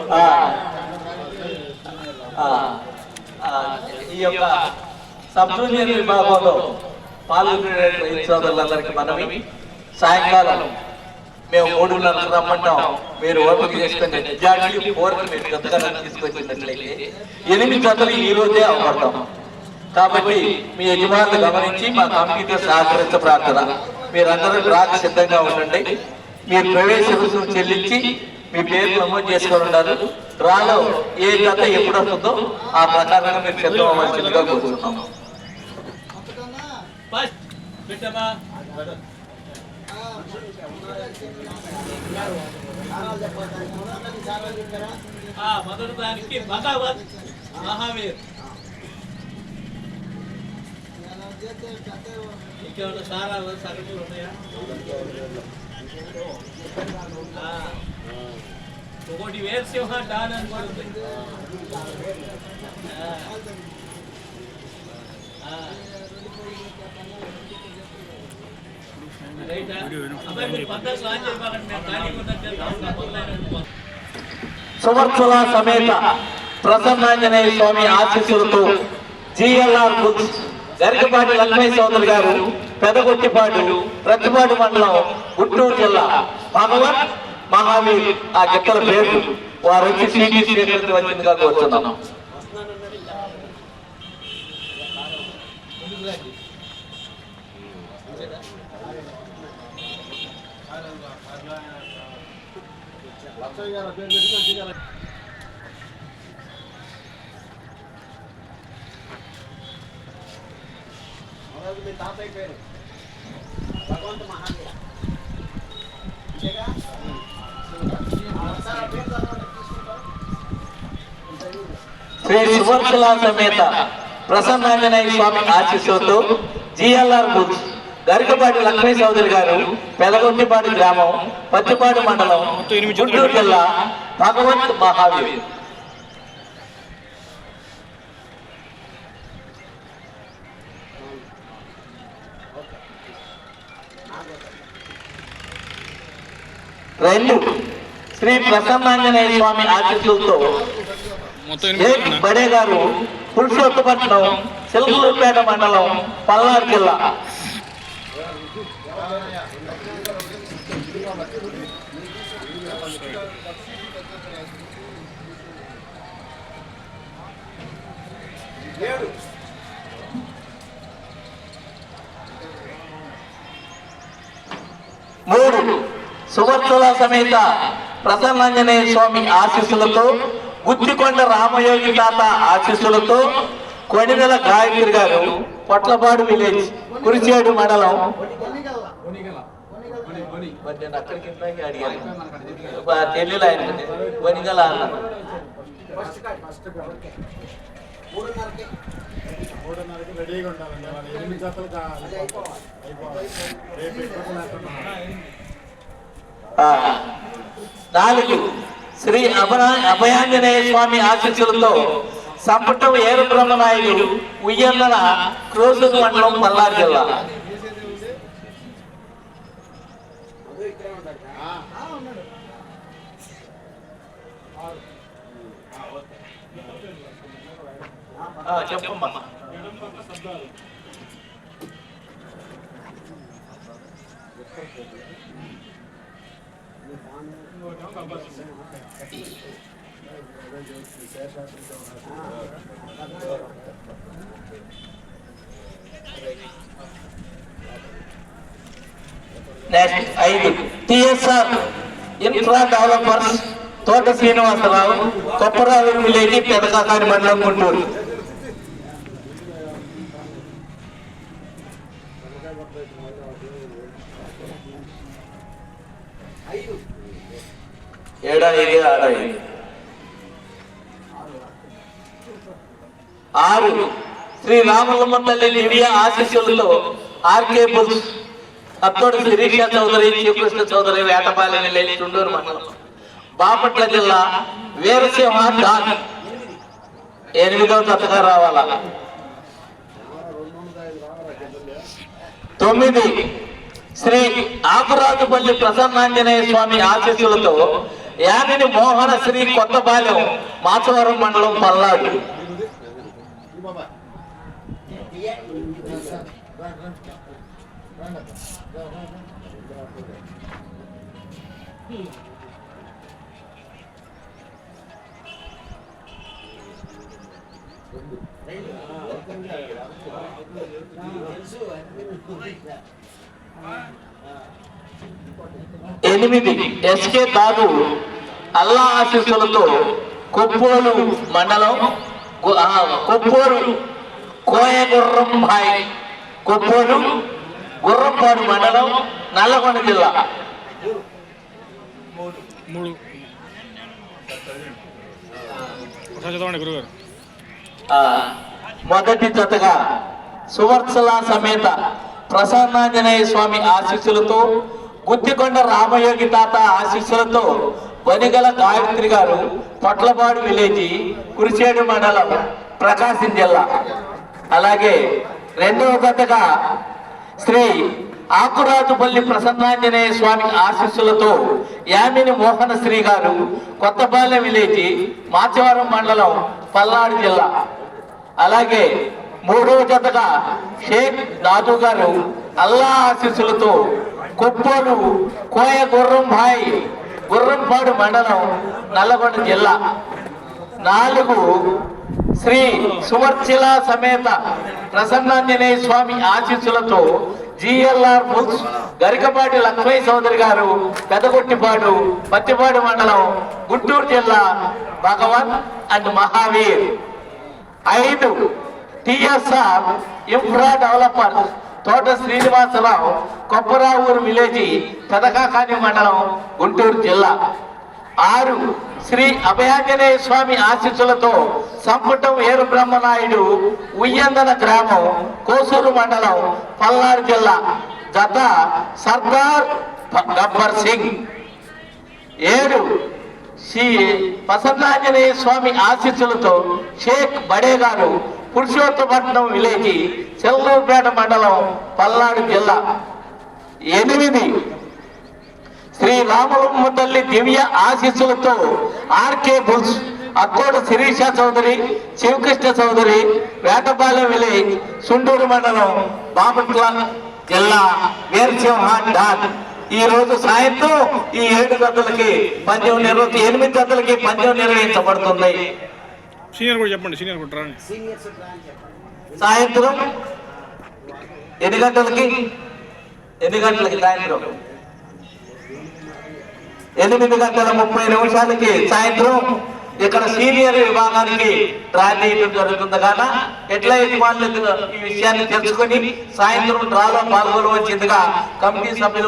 ఈ యొక్క sub junior విభాగంలో పాల్గొనే సోదరులందరికీ మనవి, సాయంకాలం మేము 3:30 రమ్మంటాం. మీరు ఓపిక చేసుకుని మెజార్టీ 4కి మీరు పెద్దగా తీసుకొచ్చినట్లయితే 8 జతలు ఈ రోజే అవపడతాం. కాబట్టి మీ యజమానులు గమనించి మా కమిటీతో సహకరించ ప్రార్థన. మీరందరూ డ్రాకి సిద్ధంగా ఉండండి. మీరు ప్రవేశ రుసుము చెల్లించి మీ పేరు నమోదు చేసుకొని ఉన్నారు. డ్రాలో ఏ జత ఎప్పుడు వస్తుందో ఆ ప్రకారంగా మీరు సిద్ధం అవ్వాల్సిందిగా కోరుతున్నాం. మొదటి దానికి భగవత్ మహావీర్ ఇంకేమైనా సారాలు సరుకులు ఉన్నాయా? ఒకటి వీరసింహ డాన్ అని కూడా ఉంది. సువర్చల సమేత ప్రసన్నాంజనేయ స్వామి ఆశీస్సులతో జిఎల్ఆర్ బుక్స్ గరికపాటి లక్ష్మీ చౌదరి గారు, పెదగొట్టిపాడు, ప్రతిపాడు మండలం, గుంటూరు జిల్లా, భగవత్ మహావీర్ ఆ గిత్తల పేరు వారు వచ్చి సీటీ స్వీకరించవలసిందిగా కోరుతున్నాం. శ్రీ సువర్చల సమేత ప్రసన్నాంజనేయ స్వామి ఆశీస్సులతో జిఎల్ఆర్ బుక్స్ గరికపాటి లక్ష్మీ చౌదరి గారు, పెదగొట్టిపాడు గ్రామం, పత్తిపాడు మండలం, గుంటూరు జిల్లా, భగవత్ మహావీర్. రెండు శ్రీ ప్రసన్నాంజనేయ స్వామి ఆశీస్సులతో బడే గారు, పురుషోత్తపట్నం, సిల్కూరుపేట మండలం, పల్నాడు జిల్లా. మూడు సువర్చల సమేత ప్రసన్నాంజనేయ స్వామి ఆశీస్సులతో గుత్తికొండ రామయోగి తాత ఆశీస్సులతో కొడినెల గాయత్రి గారు, పొట్లపాడు విలేజ్, కురిచేడు మండలం. అక్కడికి అడిగాను తెలియదు ఆయన కొనిగల అన్న. నాలుగు శ్రీ అభయాంజనేయ స్వామి ఆశీస్సులతో సంపటం ఏరు బ్రహ్మనాయుడు, ఉయ్యన్న, క్రోజు మండలం, పల్నాడు జిల్లా. చెప్పమ్మా. నెక్స్ట్ 5 టిఎస్ఆర్ ఇన్ఫ్రా డెవలపర్స్, తోట శ్రీనివాసరావు, కొప్పరావు విలేజ్, పెదకాకాని మండలం, గుంటూరు. ఏడాది ఆడాయి. 6 శ్రీ రామలమ్మ తల్లి లివియా ఆశీస్సులతో RK bulls, Attodu Sirisha Chowdary, Srikrishna Chowdary, Vetapalem village, Chundur మండలం, బాపట్ల జిల్లా, వీరసింహ డాన్ 8వ జతగా రావాలా. 9 శ్రీ ఆకురాజుపల్లి ప్రసన్నాంజనేయ స్వామి ఆశీస్సులతో యామిని మోహనశ్రీ కొత్తపాలెం మాచవరం మండలం పల్నాడు. ఎనిమిది ఎస్కే దాదు అల్లా ఆశీస్సులతో కొప్పోలు మండలం కొప్పోలు కోయగుర్రం భాయ్ కొప్పోలు గుర్రంపాడు మండలం నల్లగొండ జిల్లా. మొదటి జతగా సువర్చల సమేత ప్రసన్నాంజనేయ స్వామి ఆశీస్సులతో గుత్తికొండ రామయోగి తాత ఆశీస్సులతో వనిగల గాయత్రి గారు పొట్లపాడు విలేజీ కురిచేడు మండలం ప్రకాశం జిల్లా. అలాగే రెండవ జతగా శ్రీ ఆకురాజుపల్లి ప్రసన్నాంజనేయ స్వామి ఆశీస్సులతో యామిని మోహనశ్రీ గారు కొత్తపాలెం విలేజీ మాచవరం మండలం పల్నాడు జిల్లా. అలాగే మూడవ జతగా షేక్ దాదు గారు అల్లా ఆశీస్సులతో కొప్పోలు కోయ గుర్రం భాయ్ గుర్రంపాడు మండలం నల్లగొండ జిల్లా. 4 శ్రీ సువర్చిల సమేత ప్రసన్నాంజనేయ స్వామి ఆశీస్సులతో జిఎల్ఆర్ బుల్స్ గరికపాటి లక్ష్మయ్య చౌదరి గారు పెదగొట్టిపాడు పత్తిపాడు మండలం గుంటూరు జిల్లా Bhagwan and Mahavir. 5 TSR infra developer Thota Srinivasarao కొప్పరావూరు విలేజీ Pedakakani మండలం గుంటూరు జిల్లా. 6 శ్రీ అభయాంజనేయ స్వామి ఆశీస్సులతో సంపుటం ఏరు బ్రహ్మనాయుడు ఉయ్యందన గ్రామం కోసూరు మండలం పల్నాడు జిల్లా. జత సర్దార్ గబ్బర్ సింగ్. 7 శ్రీ ప్రసన్నాంజనేయ స్వామి ఆశీస్సులతో షేక్ బడే గారు పురుషోత్తపట్నం విలేజీ చెల్లూరుపేట మండలం పల్నాడు జిల్లా. 8 శ్రీ రామలమ్మ తల్లి దివ్య ఆశీస్సులతో RK bulls Akkodu Sirisha Chowdary Sivakrishna Chowdary Vetapalem village Sundur మండలం బాపట్ల జిల్లా వీరసింహ డాన్. ఈ రోజు సాయంత్రం ఈ 7 గంటలకి పందెం 8 గంటలకి పందెం నిర్వహించబడుతుంది. సీనియర్ కూడా చెప్పండి. సీనియర్ కూడా రాండి. సాయంత్రం ఎన్ని గంటలకి సాయంత్రం 8:30 సాయంత్రం ఇక్కడ సీనియర్ విభాగానికి డ్రా చేయడం జరుగుతుంది. కాన ఎట్లా యజమానులకు ఈ విషయాన్ని తెలుసుకొని సాయంత్రం డ్రాలో పాల్గొనవలసిందిగా కమిటీ సభ్యులు